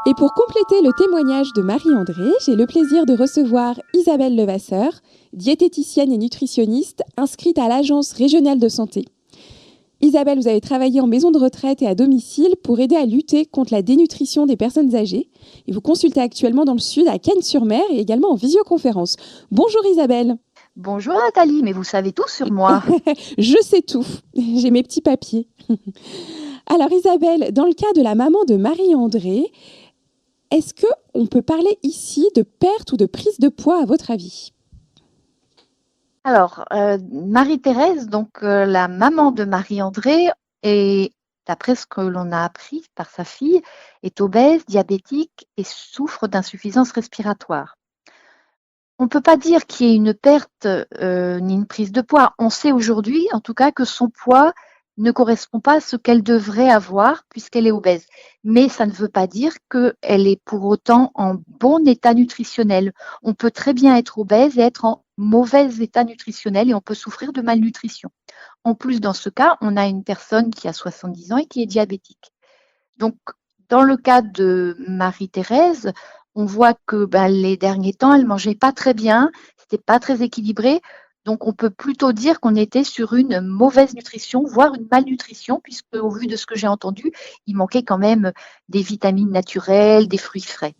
Et pour compléter le témoignage de Marie-André, j'ai le plaisir de recevoir Isabelle Levasseur, diététicienne et nutritionniste inscrite à l'Agence régionale de santé. Isabelle, vous avez travaillé en maison de retraite et à domicile pour aider à lutter contre la dénutrition des personnes âgées. Et vous consultez actuellement dans le Sud, à Cannes-sur-Mer et également en visioconférence. Bonjour Isabelle. Bonjour Nathalie, mais vous savez tout sur moi. Je sais tout, j'ai mes petits papiers. Alors Isabelle, dans le cas de la maman de Marie-André, est-ce qu'on peut parler ici de perte ou de prise de poids à votre avis ? Alors, Marie-Thérèse, donc la maman de Marie-André, est, d'après ce que l'on a appris par sa fille, est obèse, diabétique et souffre d'insuffisance respiratoire. On ne peut pas dire qu'il y ait une perte ni une prise de poids. On sait aujourd'hui, en tout cas, que son poids ne correspond pas à ce qu'elle devrait avoir puisqu'elle est obèse. Mais ça ne veut pas dire qu'elle est pour autant en bon état nutritionnel. On peut très bien être obèse et être en mauvais état nutritionnel et on peut souffrir de malnutrition. En plus, dans ce cas, on a une personne qui a 70 ans et qui est diabétique. Donc, dans le cas de Marie-Thérèse, on voit que les derniers temps, elle mangeait pas très bien, c'était pas très équilibré. Donc, on peut plutôt dire qu'on était sur une mauvaise nutrition, voire une malnutrition, puisque au vu de ce que j'ai entendu, il manquait quand même des vitamines naturelles, des fruits frais.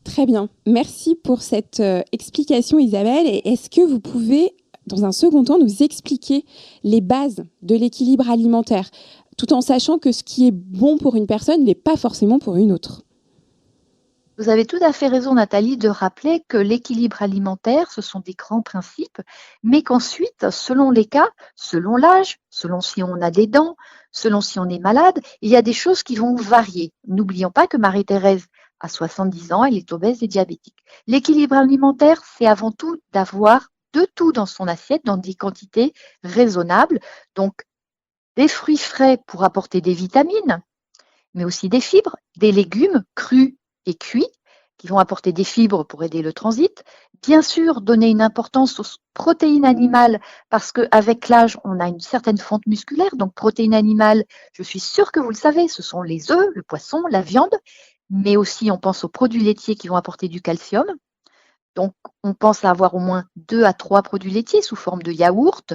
Très bien, merci pour cette explication Isabelle. Et est-ce que vous pouvez, dans un second temps, nous expliquer les bases de l'équilibre alimentaire, tout en sachant que ce qui est bon pour une personne n'est pas forcément pour une autre ? Vous avez tout à fait raison, Nathalie, de rappeler que l'équilibre alimentaire, ce sont des grands principes, mais qu'ensuite, selon les cas, selon l'âge, selon si on a des dents, selon si on est malade, il y a des choses qui vont varier. N'oublions pas que Marie-Thérèse a 70 ans, elle est obèse et diabétique. L'équilibre alimentaire, c'est avant tout d'avoir de tout dans son assiette, dans des quantités raisonnables. Donc, des fruits frais pour apporter des vitamines, mais aussi des fibres, des légumes crus et cuits qui vont apporter des fibres pour aider le transit. Bien sûr, donner une importance aux protéines animales parce qu'avec l'âge, on a une certaine fonte musculaire. Donc, protéines animales, je suis sûre que vous le savez, ce sont les œufs, le poisson, la viande, mais aussi on pense aux produits laitiers qui vont apporter du calcium. Donc, on pense à avoir au moins 2 à 3 produits laitiers sous forme de yaourt,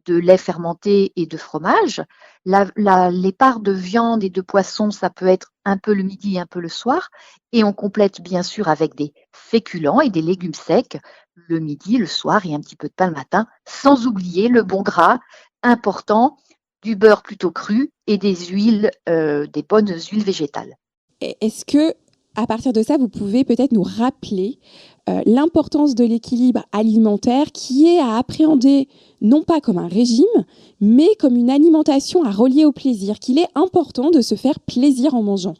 de lait fermenté et de fromage. Les parts de viande et de poisson, ça peut être un peu le midi et un peu le soir. Et on complète bien sûr avec des féculents et des légumes secs le midi, le soir et un petit peu de pain le matin, sans oublier le bon gras important, du beurre plutôt cru et des huiles, des bonnes huiles végétales. Est-ce que, à partir de ça, vous pouvez peut-être nous rappeler l'importance de l'équilibre alimentaire qui est à appréhender non pas comme un régime, mais comme une alimentation à relier au plaisir, qu'il est important de se faire plaisir en mangeant.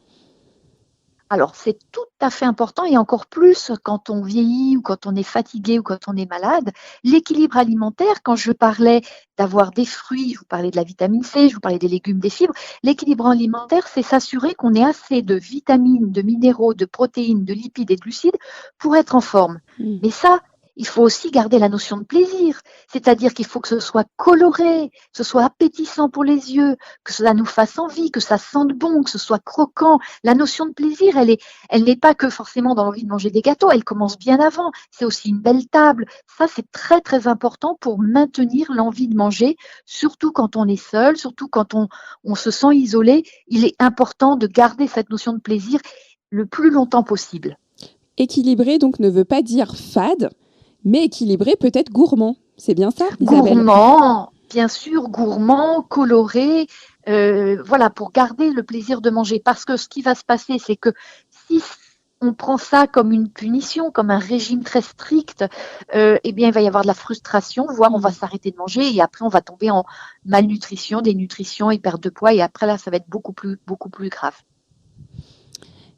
Alors, c'est tout à fait important et encore plus quand on vieillit ou quand on est fatigué ou quand on est malade. L'équilibre alimentaire, quand je parlais d'avoir des fruits, je vous parlais de la vitamine C, je vous parlais des légumes, des fibres. L'équilibre alimentaire, c'est s'assurer qu'on ait assez de vitamines, de minéraux, de protéines, de lipides et de glucides pour être en forme. Mais ça, il faut aussi garder la notion de plaisir, c'est-à-dire qu'il faut que ce soit coloré, que ce soit appétissant pour les yeux, que cela nous fasse envie, que ça sente bon, que ce soit croquant. La notion de plaisir, elle n'est pas que forcément dans l'envie de manger des gâteaux, elle commence bien avant. C'est aussi une belle table. Ça, c'est très, très important pour maintenir l'envie de manger, surtout quand on est seul, surtout quand on se sent isolé. Il est important de garder cette notion de plaisir le plus longtemps possible. Équilibré, donc, ne veut pas dire fade, mais équilibré peut être gourmand. C'est bien ça, Isabelle ? Gourmand, bien sûr, gourmand, coloré, voilà, pour garder le plaisir de manger. Parce que ce qui va se passer, c'est que si on prend ça comme une punition, comme un régime très strict, eh bien, il va y avoir de la frustration, voire on va s'arrêter de manger et après, on va tomber en malnutrition, dénutrition et perte de poids. Et après, là, ça va être beaucoup plus grave.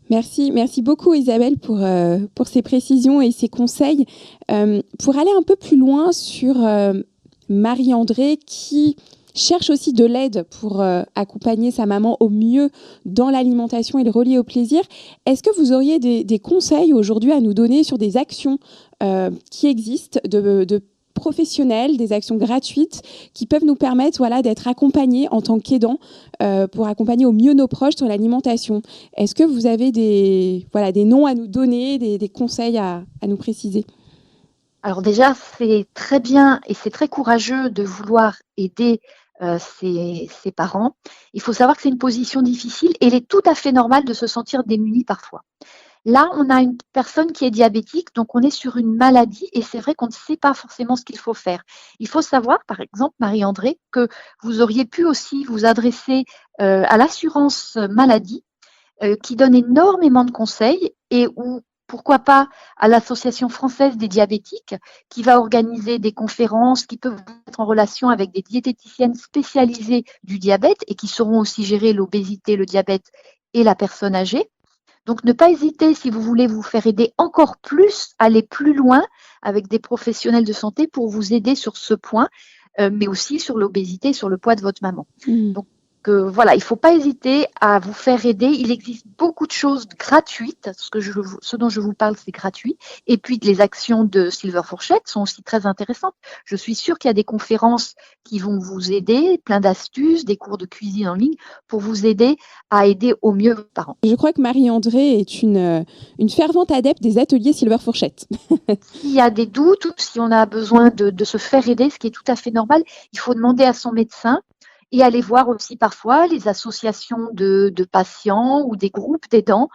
Merci beaucoup Isabelle pour ces précisions et ces conseils. Pour aller un peu plus loin sur Marie-André qui cherche aussi de l'aide pour accompagner sa maman au mieux dans l'alimentation et le relier au plaisir, est-ce que vous auriez des conseils aujourd'hui à nous donner sur des actions qui existent professionnelles, des actions gratuites qui peuvent nous permettre d'être accompagnés en tant qu'aidants pour accompagner au mieux nos proches sur l'alimentation. Est-ce que vous avez des noms à nous donner, des conseils à nous préciser ? Alors déjà, c'est très bien et c'est très courageux de vouloir aider ses parents. Il faut savoir que c'est une position difficile et il est tout à fait normal de se sentir démuni parfois. Là, on a une personne qui est diabétique, donc on est sur une maladie et c'est vrai qu'on ne sait pas forcément ce qu'il faut faire. Il faut savoir, par exemple, Marie-André, que vous auriez pu aussi vous adresser à l'assurance maladie qui donne énormément de conseils et où pourquoi pas à l'Association française des diabétiques qui va organiser des conférences qui peuvent être en relation avec des diététiciennes spécialisées du diabète et qui sauront aussi gérer l'obésité, le diabète et la personne âgée. Donc ne pas hésiter si vous voulez vous faire aider encore plus, aller plus loin avec des professionnels de santé pour vous aider sur ce point, mais aussi sur l'obésité et sur le poids de votre maman. Donc voilà, il ne faut pas hésiter à vous faire aider. Il existe beaucoup de choses gratuites. Ce dont je vous parle, c'est gratuit. Et puis, les actions de Silver Fourchette sont aussi très intéressantes. Je suis sûre qu'il y a des conférences qui vont vous aider, plein d'astuces, des cours de cuisine en ligne pour vous aider à aider au mieux vos parents. Je crois que Marie-André est une fervente adepte des ateliers Silver Fourchette. S'il y a des doutes ou si on a besoin de se faire aider, ce qui est tout à fait normal, il faut demander à son médecin. Et aller voir aussi parfois les associations de patients ou des groupes d'aidants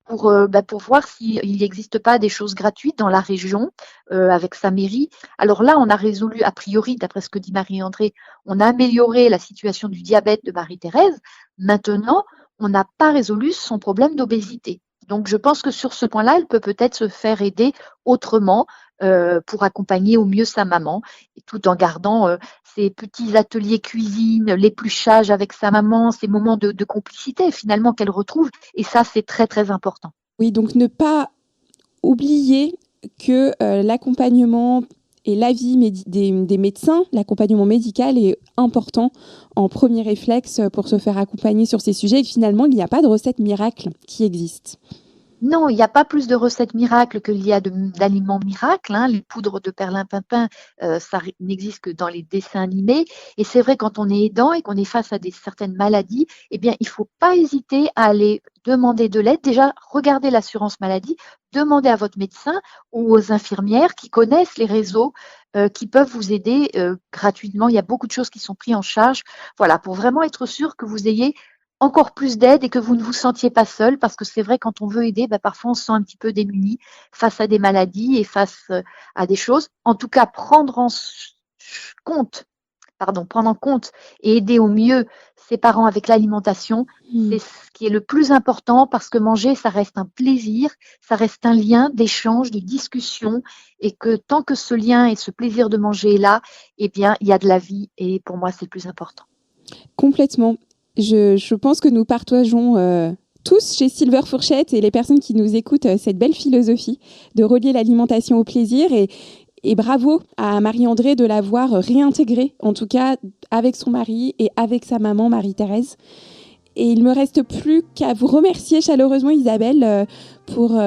pour voir s'il n'existe pas des choses gratuites dans la région avec sa mairie. Alors là, on a résolu, a priori, d'après ce que dit Marie-André, on a amélioré la situation du diabète de Marie-Thérèse. Maintenant, on n'a pas résolu son problème d'obésité. Donc, je pense que sur ce point-là, elle peut peut-être se faire aider autrement pour accompagner au mieux sa maman, et tout en gardant ces petits ateliers cuisine, l'épluchage avec sa maman, ces moments de complicité finalement qu'elle retrouve. Et ça, c'est très, très important. Oui, donc ne pas oublier que l'accompagnement et l'avis des médecins, l'accompagnement médical est important en premier réflexe pour se faire accompagner sur ces sujets et que finalement, il n'y a pas de recette miracle qui existe. Non, il n'y a pas plus de recettes miracles qu'il y a d'aliments miracles. Les poudres de perlimpinpin, ça n'existe que dans les dessins animés. Et c'est vrai, quand on est aidant et qu'on est face à certaines maladies, eh bien, il ne faut pas hésiter à aller demander de l'aide. Déjà, regardez l'assurance maladie, demandez à votre médecin ou aux infirmières qui connaissent les réseaux qui peuvent vous aider gratuitement. Il y a beaucoup de choses qui sont prises en charge. Voilà, pour vraiment être sûr que vous ayez encore plus d'aide et que vous ne vous sentiez pas seul, parce que c'est vrai, quand on veut aider, parfois on se sent un petit peu démuni face à des maladies et face à des choses. En tout cas, prendre en compte et aider au mieux ses parents avec l'alimentation, c'est ce qui est le plus important, parce que manger, ça reste un plaisir, ça reste un lien d'échange, de discussion, et que tant que ce lien et ce plaisir de manger est là, eh bien, il y a de la vie, et pour moi, c'est le plus important. Complètement. Je pense que nous partageons tous chez Silver Fourchette et les personnes qui nous écoutent cette belle philosophie de relier l'alimentation au plaisir et bravo à Marie-André de l'avoir réintégrée, en tout cas avec son mari et avec sa maman Marie-Thérèse. Et il ne me reste plus qu'à vous remercier chaleureusement, Isabelle, pour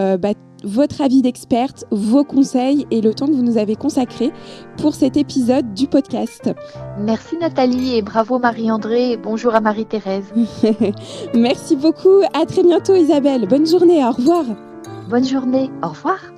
votre avis d'experte, vos conseils et le temps que vous nous avez consacré pour cet épisode du podcast. Merci Nathalie et bravo Marie-André et bonjour à Marie-Thérèse. Merci beaucoup, à très bientôt Isabelle. Bonne journée, au revoir. Bonne journée, au revoir.